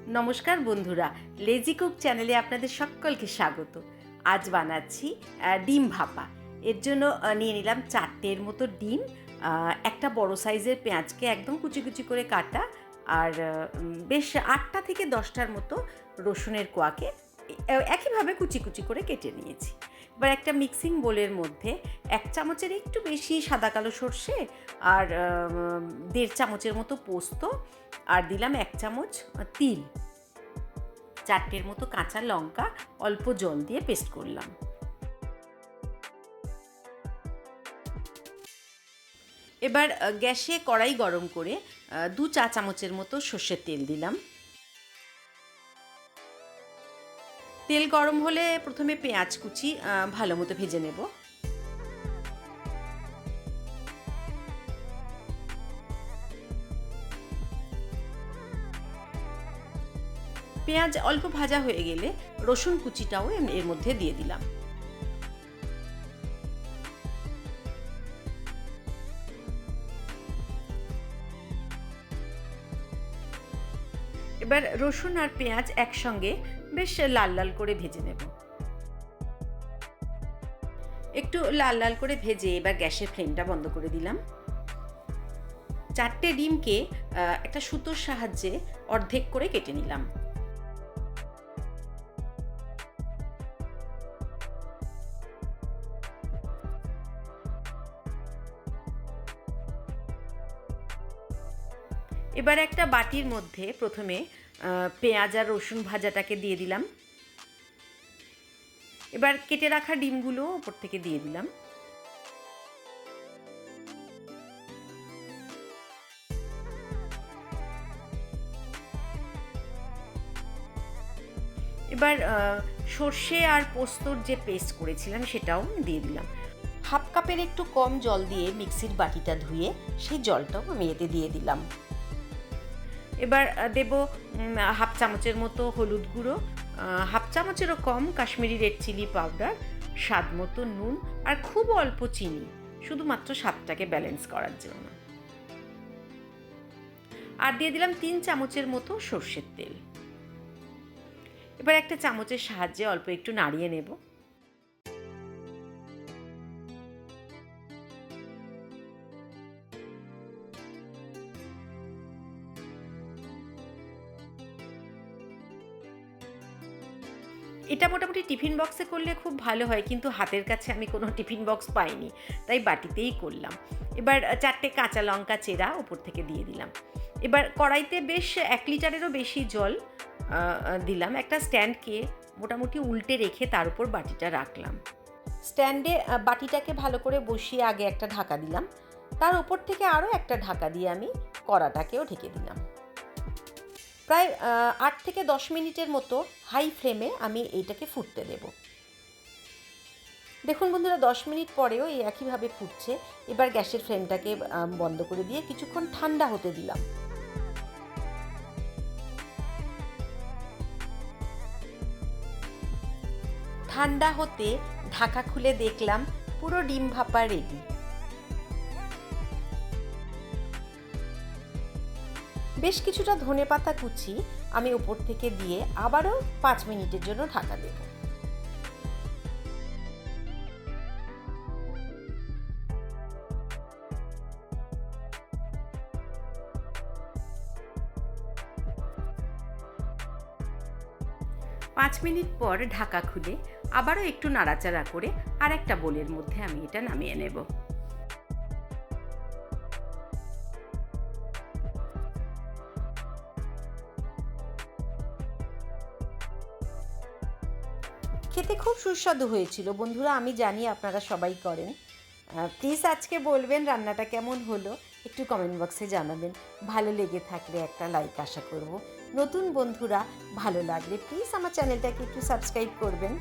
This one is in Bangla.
নমস্কার বন্ধুরা, লেজি কুক চ্যানেলে আপনাদের সকলকে স্বাগত। আজ বানাচ্ছি ডিম ভাপা। এর জন্য নিয়ে নিলাম 4টের মতো ডিম, একটা বড় সাইজের পেঁয়াজকে একদম কুচি কুচি করে কাটা, আর বেশ 8টা থেকে 10টার মতো রসুনের কোয়াকে একইভাবে কুচি কুচি করে কেটে নিয়েছি। এবার একটা মিক্সিং বোলের মধ্যে 1 চামচের একটু বেশি সাদা কালো সর্ষে আর 1.5 চামচের মতো পোস্ত, আর দিলাম 1 চামচ তিল, 4টের মতো কাঁচা লঙ্কা অল্প জল দিয়ে পেস্ট করলাম। এবার গ্যাসে কড়াই গরম করে 2 চা চামচের মতো সর্ষের তেল দিলাম। তেল গরম হলে প্রথমে পেঁয়াজ কুচি ভালো মতো ভেজে নেব। পেঁয়াজ অল্প ভাজা হয়ে গেলে রসুন কুচিটাও এর মধ্যে দিয়ে দিলাম। এবার রসুন আর পেঁয়াজ একসঙ্গে বেশ লাল লাল করে ভেজে নেব। একটু লাল লাল করে ভেজে এবার গ্যাসের ফ্লেমটা বন্ধ করে দিলাম। 4টে ডিমকে একটা সুতোর সাহায্যে অর্ধেক করে কেটে নিলাম। এবার একটা বাটির মধ্যে প্রথমে পেঁয়াজ আর রসুন ভাজাটাকে দিয়ে দিলাম। এবার কেটে রাখা ডিমগুলো ওপর থেকে দিয়ে দিলাম। এবার সর্ষে আর পোস্তর যে পেস্ট করেছিলাম সেটাও দিয়ে দিলাম। হাফ কাপের একটু কম জল দিয়ে মিক্সির বাটিটা ধুয়ে সেই জলটাও আমি এতে দিয়ে দিলাম। এবার দেব হাফ চামচের মতো হলুদ গুঁড়ো, হাফ চামচেরও কম কাশ্মীরি রেড চিলি পাউডার, স্বাদ মতো নুন, আর খুব অল্প চিনি, শুধুমাত্র স্বাদটাকে ব্যালেন্স করার জন্য। আর দিয়ে দিলাম 3 চামচের মতো সর্ষের তেল। এবার একটা চামচের সাহায্যে অল্প একটু নাড়িয়ে নেব। এটা মোটামুটি টিফিন বক্সে করলে খুব ভালো হয়, কিন্তু হাতের কাছে আমি কোনো টিফিন বক্স পাইনি, তাই বাটিতেই করলাম। এবার 4টে কাঁচা লঙ্কা চেরা ওপর থেকে দিয়ে দিলাম। এবার কড়াইতে বেশ 1 লিটারেরও বেশি জল দিলাম। একটা স্ট্যান্ডকে মোটামুটি উল্টে রেখে তার উপর বাটিটা রাখলাম। স্ট্যান্ডে বাটিটাকে ভালো করে বসিয়ে আগে একটা ঢাকা দিলাম, তার উপর থেকে আরও একটা ঢাকা দিয়ে আমি কড়াটাকেও ঢেকে দিলাম। প্রায় 8 থেকে 10 মিনিটের মতো হাই ফ্লেমে আমি এইটাকে ফুটতে দেব। দেখুন বন্ধুরা, 10 মিনিট পরেও এই একইভাবে ফুটছে। এবার গ্যাসের ফ্লেমটাকে বন্ধ করে দিয়ে কিছুক্ষণ ঠান্ডা হতে দিলাম। ঠান্ডা হতে ঢাকা খুলে দেখলাম পুরো ডিম ভাপা রেডি। বেশ কিছুটা ধনেপাতা কুচি আমি উপর থেকে দিয়ে আবারও 5 মিনিটের জন্য ঢাকা দেব। পাঁচ মিনিট পর ঢাকা খুলে আবারও একটু নাড়াচাড়া করে আর একটা বোলের মধ্যে আমি এটা নামিয়ে নেব। খেতে খুব সুস্বাদু হয়েছিল বন্ধুরা, আমি জানি আপনারা সবাই করেন। প্লিজ আজকে বলবেন রান্নাটা কেমন হলো, একটু কমেন্ট বক্সে জানাবেন। ভালো লেগে থাকলে একটা লাইক আশা করব। নতুন বন্ধুরা ভালো লাগলে প্লিজ আমার চ্যানেলটাকে একটু সাবস্ক্রাইব করবেন।